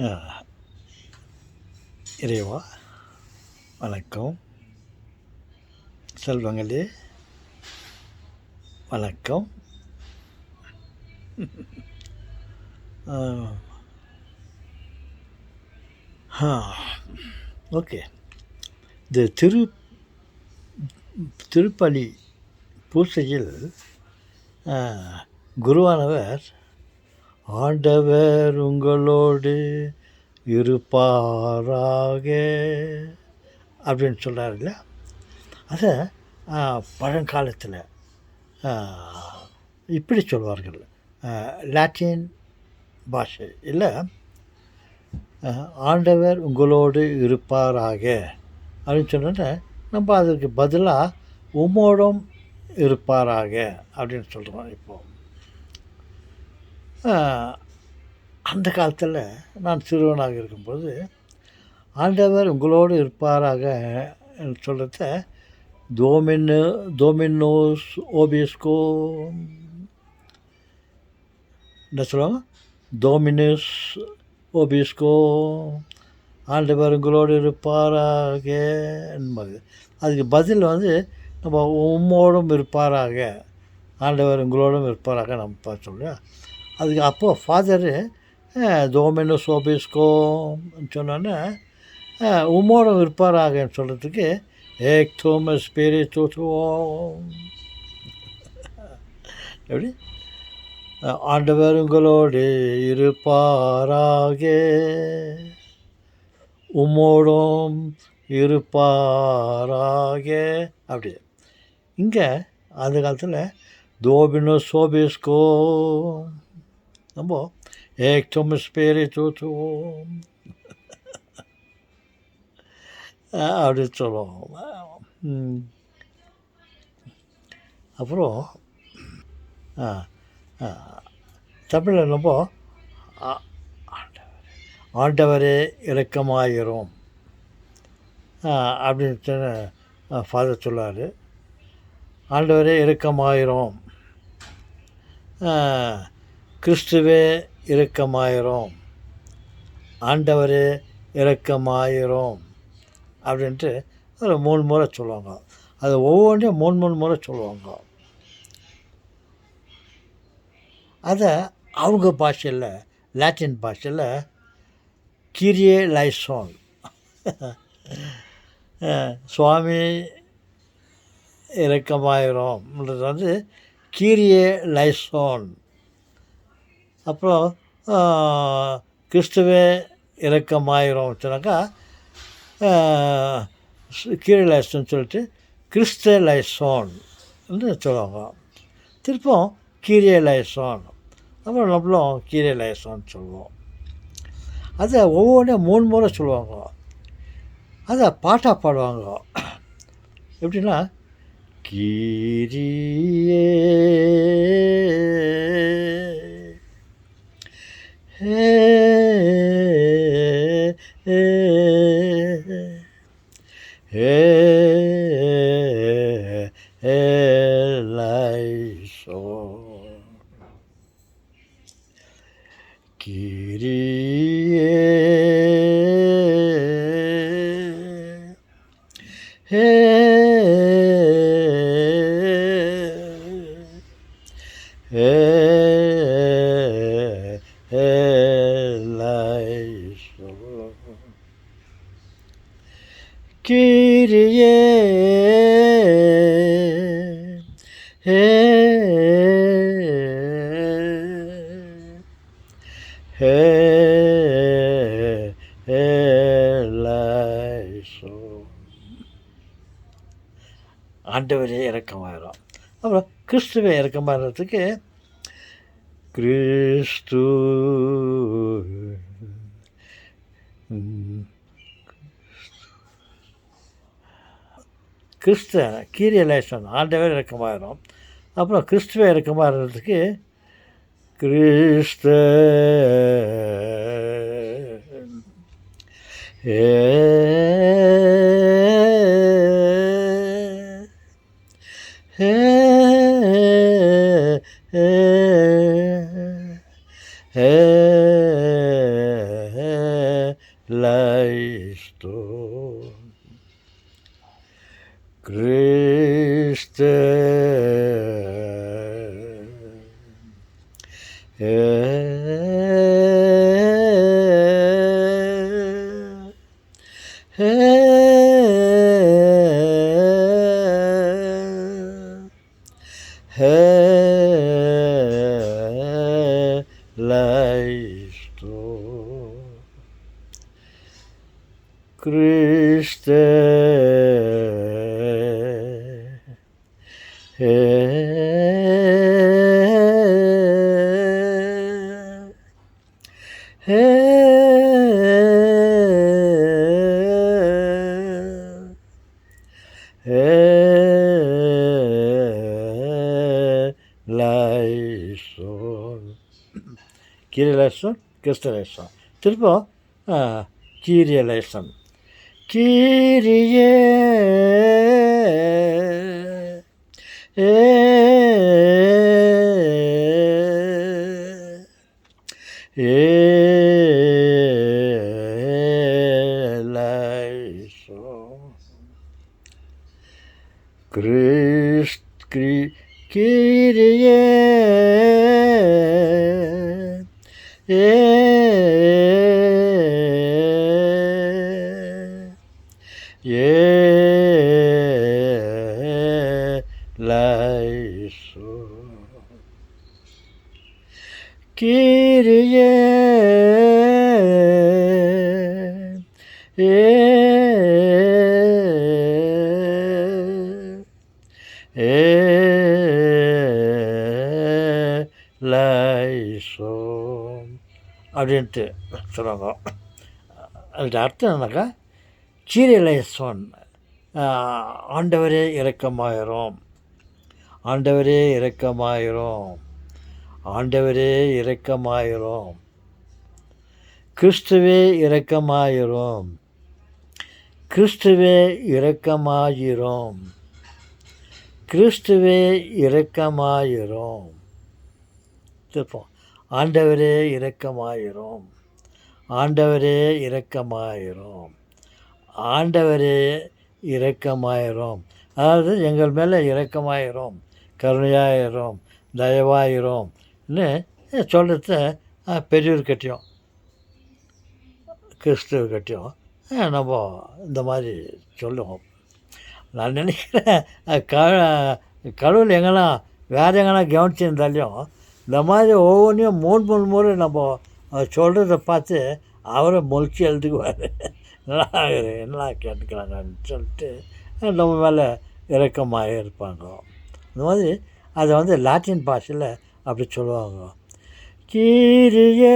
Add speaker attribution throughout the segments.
Speaker 1: ஆ, இறைவா வணக்கம். செல்வங்களே வணக்கம். ஆ, ஆ, ஓகே. இந்த திருப்பலி பூசையில் ஆ, குருவானவர் ஆண்டவர் உங்களோடு இருப்பாராக அப்படின்னு சொல்கிறார் இல்லையா? அதை பழங்காலத்தில் இப்படி சொல்வார்கள். லாட்டின் பாஷை இல்லை, ஆண்டவர் உங்களோடு இருப்பாராக அப்படின்னு சொன்னோன்னே நம்ம அதுக்கு பதிலாக உம்மோடும் இருப்பாராக அப்படின்னு சொல்கிறோம். இப்போது அந்த காலத்தில் நான் சிறுவனாக இருக்கும்போது ஆண்டவர் உங்களோடு இருப்பாராக சொல்கிறத டோமினோஸ் ஓபிஸ்கோ என்ன சொல்லுவாங்க, டோமினஸ் ஓபிஸ்கோ, ஆண்டவர் உங்களோடு இருப்பாராக என்பது. அதுக்கு பதில் நம்ம உம்மோடும் இருப்பாராக, ஆண்டவர் உங்களோடும் இருப்பாராக நம்ம சொல்கிறோம். அதுக்கு அப்போது ஃபாதரு டோமினஸ் ஓபிஸ்கோன்னு சொன்னோன்னே உம்மோடும் இருப்பாராகன்னு சொல்கிறதுக்கு ஏக் தோமஸ் ஸ்பிரிட்டுவோம் எப்படி, ஆண்டவர் உங்களோடு இருப்பாராக உம்மோடும் இருப்பாராக. அப்படி இங்கே அந்த காலத்தில் டோமினோ சோபிஸ்கோ நம்ம ஏக் தோமஸ் ஸ்பிரிட்டுவோம் அப்படி சொல்லுவோம். அப்புறம் தமிழில் நம்ம ஆண்டவரே இரக்கமாயிரும் அப்படின்னு ஃபாதர் சொல்லார். ஆண்டவரே இரக்கமாயிரும், கிறிஸ்துவே இரக்கமாயிரும், ஆண்டவரே இரக்கமாயிரும் அப்படின்ட்டு ஒரு 3 முறை சொல்லுவாங்க. அது ஒவ்வொன்றையும் 3 முறை சொல்லுவாங்க. அதை அவங்க பாஷையில், லாட்டின் பாஷையில் கீரியே லைசோன், சுவாமி இரக்கமாயிரம்ன்றது கீரியே லைசோன். அப்புறம் கிறிஸ்துவே இரக்கமாயிரும் சொன்னாக்கா கீரியே லைசோன் சொல்லிட்டு கிறிஸ்த லைசோன்னு சொல்லுவாங்க. திருப்பம் கீரியே லைசோன், அப்புறம் நம்மளும் கீரியே லைசோன்னு சொல்லுவோம். அதை ஒவ்வொன்றையும் 3 முறை சொல்லுவாங்க. அதை பாட்டாக பாடுவாங்க. எப்படின்னா, கீரியே லைசோன், கீரியே கீரியே ஆண்டவரே இரக்கமாயிரும். அப்புறம் கிறிஸ்துவே இரக்கமாகிறதுக்கு கிறிஸ்து கிறிஸ்த கீரியே லைசோன், ஆண்டவர் இரக்கமாயிரும். அப்புறம் கிறிஸ்துவ இரக்கமாகிறதுக்கு கிறிஸ்த leistum. Christe, leistum. Christe, leistum. கீரியலேசன், கிறிஸ்தலேசன். திரும்ப கீரியலேசன். கீரியே eleison. Kyrie eleison. Kyrie eleison அப்படின்ட்டு சொல்லுவாங்க. அதுக்கு அர்த்தம் என்னன்னாக்கா, கீரியலேசன், ஆண்டவரே இரக்கமாயிரும், ஆண்டவரே இரக்கமாயிரும், ஆண்டவரே இரக்கமாயிரும், கிறிஸ்துவே இரக்கமாயிரும், கிறிஸ்துவே இரக்கமாயிரும், கிறிஸ்துவே இரக்கமாயிரும். திருப்போம், ஆண்டவரே இரக்கமாயிரும், ஆண்டவரே இரக்கமாயிரும், ஆண்டவரே இரக்கமாயிரும். அதாவது எங்கள் மேலே இரக்கமாயிரும், கருணையாயிரும், தயவாயிரும் சொல்கிறது பெரியவர்கிட்டையும் கிறிஸ்துவர்கிட்டையும் நம்ம இந்த மாதிரி சொல்லுவோம். நான் நினைக்கிறேன் கடவுள் எங்கன்னா வேறு எங்கன்னா கவனிச்சிருந்தாலையும் இந்த மாதிரி ஒவ்வொன்றையும் மூணு முறை நம்ம சொல்கிறத பார்த்து அவரை மொழிச்சி எழுதுக்குவார். என்ன கேட்டுக்கிறாங்கன்னு சொல்லிட்டு நம்ம மேலே இரக்கமாக இருப்பாங்க. இந்த மாதிரி அதை லாட்டின் பாஷையில் அப்படி சொல்லுவாங்க. கீரியே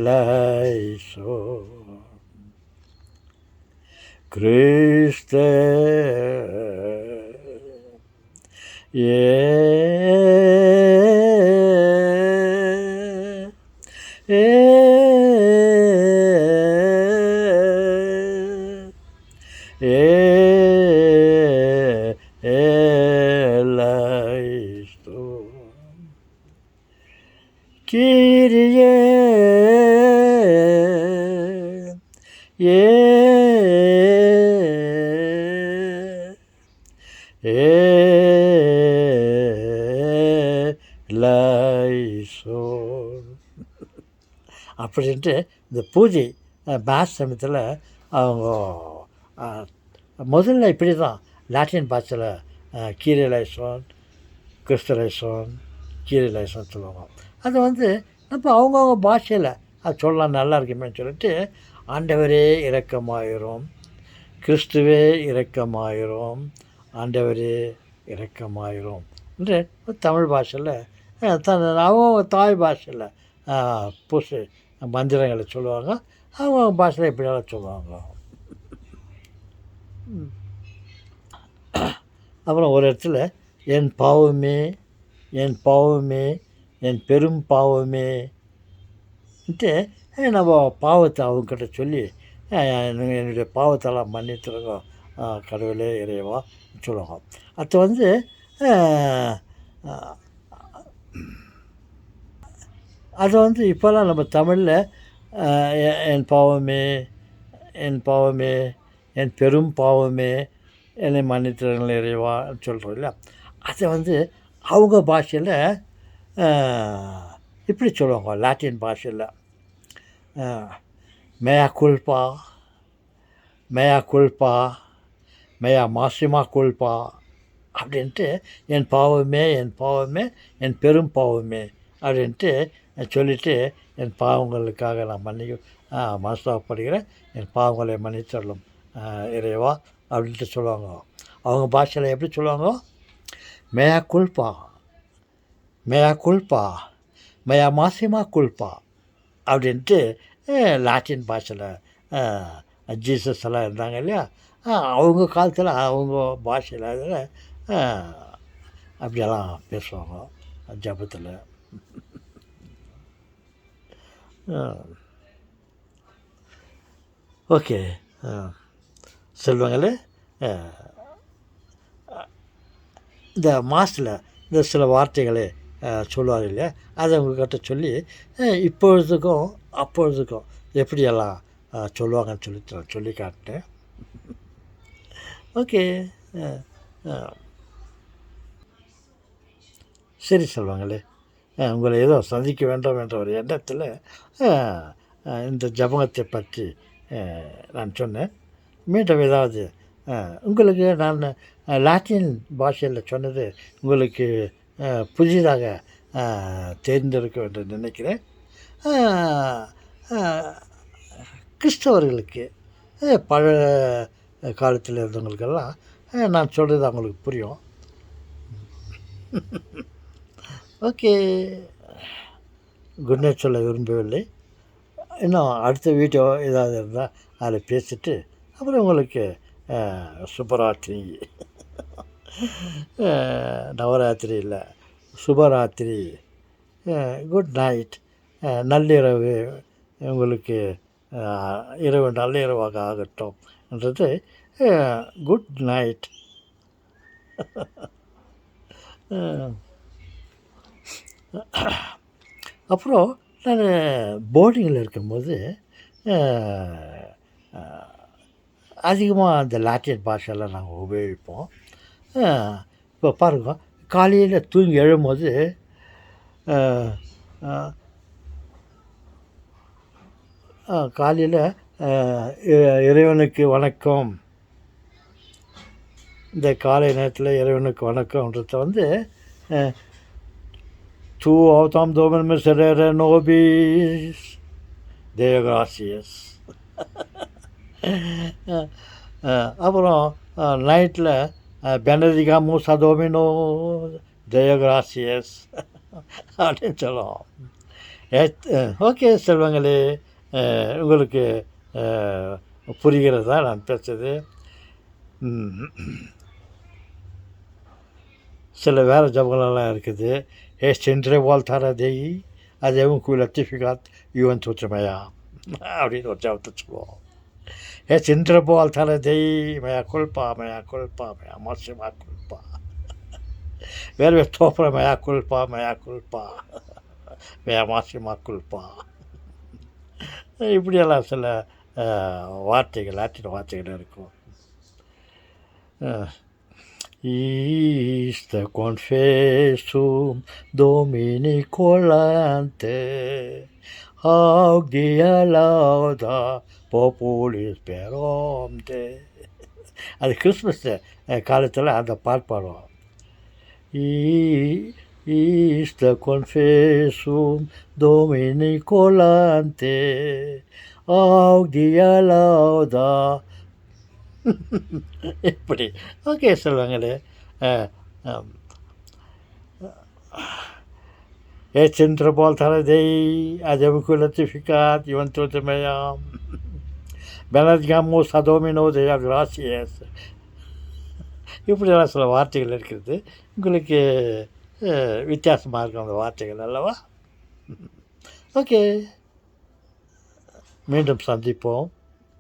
Speaker 1: eleison. Christe eleison. Kyrie eleison. அப்படின்ட்டு இந்த பூஜை மாஸ் சமயத்தில் அவங்க முதல்ல இப்படி தான் லாட்டின் பாஷையில் கீரியலேசன், கிறிஸ்தலேசன், கீரியலேசன் சொல்லுவாங்க. அது நம்ம அவங்கவுங்க பாஷையில் அது சொல்லலாம், நல்லா இருக்குமேன்னு சொல்லிட்டு ஆண்டவரே இரக்கமாயிரும், கிறிஸ்துவே இரக்கமாயிரும், ஆண்டவரே இரக்கமாயிரும் என்று தமிழ் பாஷையில் அவங்க தாய் பாஷையில் பூசை மந்திரங்களை சொல்லுவாங்க. அவங்க பாஷையில் எப்படியாலும் சொல்லுவாங்க. அப்புறம் ஒரு இடத்துல என் பாவமே, என் பாவமே, என் பெரும் பாவமேன்ட்டு நம்ம பாவத்தை அவங்கக்கிட்ட சொல்லி என்னுடைய பாவத்தெல்லாம் மன்னித்துருக்கோம் கடவுளே இறைவா சொல்லுவாங்க. அது வந்து அதை வந்து இப்போல்லாம் நம்ம தமிழில் என் பாவமே என் பாவமே என் பெரும் பாவமே என்னை மன்னித்திருங்கள் இறைவான்னு சொல்கிறோம் இல்லையா. அதை வந்து அவங்க பாஷையில் இப்படி சொல்லுவாங்க, லாட்டின் பாஷையில் மேயா குல்பா மேயா குல்பா மேயா மாசிமா குல்பா அப்படின்ட்டு என் பாவமே என் பாவமே என் பெரும் பாவமே அப்படின்ட்டு சொல்லிவிட்டு என் பாவங்களுக்காக நான் மனஸ்தாபப்படுகிறேன், என் பாவங்களை மன்னித்தரலும் இறைவா அப்படின்ட்டு சொல்லுவாங்க. அவங்க பாஷையில் எப்படி சொல்லுவாங்க? மேயா குல்பா மேயா குல்பா மேயா மாசிமா குல்பா அப்படின்ட்டு லாட்டின் பாஷையில் ஜீசஸ் எல்லாம் இருந்தாங்க இல்லையா, அவங்க காலத்தில் அவங்க பாஷையில் அதில் அப்படியெல்லாம் பேசுவாங்க ஜபத்தில். ஓகே செல்வங்களே, இந்த மாதத்தில் இந்த சில வார்த்தைகளை சொல்லுவார் இல்லையா, அதை உங்கள்கிட்ட சொல்லி இப்பொழுதுக்கும் அப்பொழுதுக்கும் எப்படியெல்லாம் சொல்லுவாங்கன்னு சொல்லி காட்டினேன். ஓகே சரி செல்வங்களே, உங்களை ஏதோ சந்திக்க வேண்டும் என்ற ஒரு எண்ணத்தில் இந்த ஜபகத்தை பற்றி நான் சொன்னேன். மீண்டும் ஏதாவது உங்களுக்கு நான் லாட்டின் பாஷையில் சொன்னது உங்களுக்கு புதிதாக தேர்ந்தெடுக்க என்று நினைக்கிறேன். கிறிஸ்தவர்களுக்கு பழைய காலத்தில் இருந்தவங்களுக்கெல்லாம் நான் சொல்கிறது அவங்களுக்கு புரியும். ஓகே, குட் நைட் சொல்ல விரும்பவில்லை. இன்னும் அடுத்த வீடியோ ஏதாவது இருந்தால் அதில் பேசிட்டு அப்புறம் உங்களுக்கு சுபராத்திரி நவராத்திரி இல்லை சுபராத்திரி, குட் நைட், நள்ளிரவு உங்களுக்கு இரவு நள்ளிரவாக ஆகட்டும் என்றது. Good night. அப்புறம் நான் போர்டிங்கில் இருக்கும்போது அதிகமாக அந்த லாட்டின் பாஷையெல்லாம் நாங்கள் உபயோகிப்போம். இப்போ பாருங்க, காலையில் தூங்கி எழும்போது காலையில் இறைவனுக்கு வணக்கம், இந்த காலை நேரத்தில் இறைவனுக்கு வணக்கம்ன்றத வந்து Tu autam Domnul miserere nobis, Deo gratias. அப்புறம் நைட்டில் பெனடிகாமுஸ் டோமினோ Deo gratias அப்படின்னு சொல்லுவோம். ஓகே செல்வங்களே, உங்களுக்கு புரிகிறதா நான் பேசுறது? சில வேறு ஜபங்களெல்லாம் இருக்குது. சென்ட்ரே வால்தாரா தேய் அதேவும் குலத்திஃபிகாத் யுவன் தூற்றுமையா அப்படின்னு ஒரு ஜபத்தை சொல்லுவோம். சென்ட்ரே வால்தாரா தேய் மயா குல்பா மயா குல்பா மயா மாசிமா குல்பா வேறு தோப்புற மயா குல்பா மயா மாசிமா குல்பா. இப்படியெல்லாம் சில வார்த்தைகள் லாட்டின் வார்த்தைகள் இருக்கும். Iste confessum Domini colante, haug dia lauda populis peromte. அது கிறிஸ்மஸ் காலத்தில் அந்த பாட்டு பாடுவோம். Iste confessum Domini colante, haug dia lauda. இப்படி ஓகே சொல்லுவாங்களே. சென்ட்ர பால் தரதேய் அதேவுக்குலத்திஃபிகாத் யுவன் தூற்றுமையாம் பெனட்காமோ சதோமினோ தேயா கிராசியஸ். இப்படியெல்லாம் சில வார்த்தைகள் இருக்கிறது. உங்களுக்கு வித்தியாசமாக இருக்கும் அந்த வார்த்தைகள் அல்லவா? ஓகே. மீண்டும் சந்திப்போம்.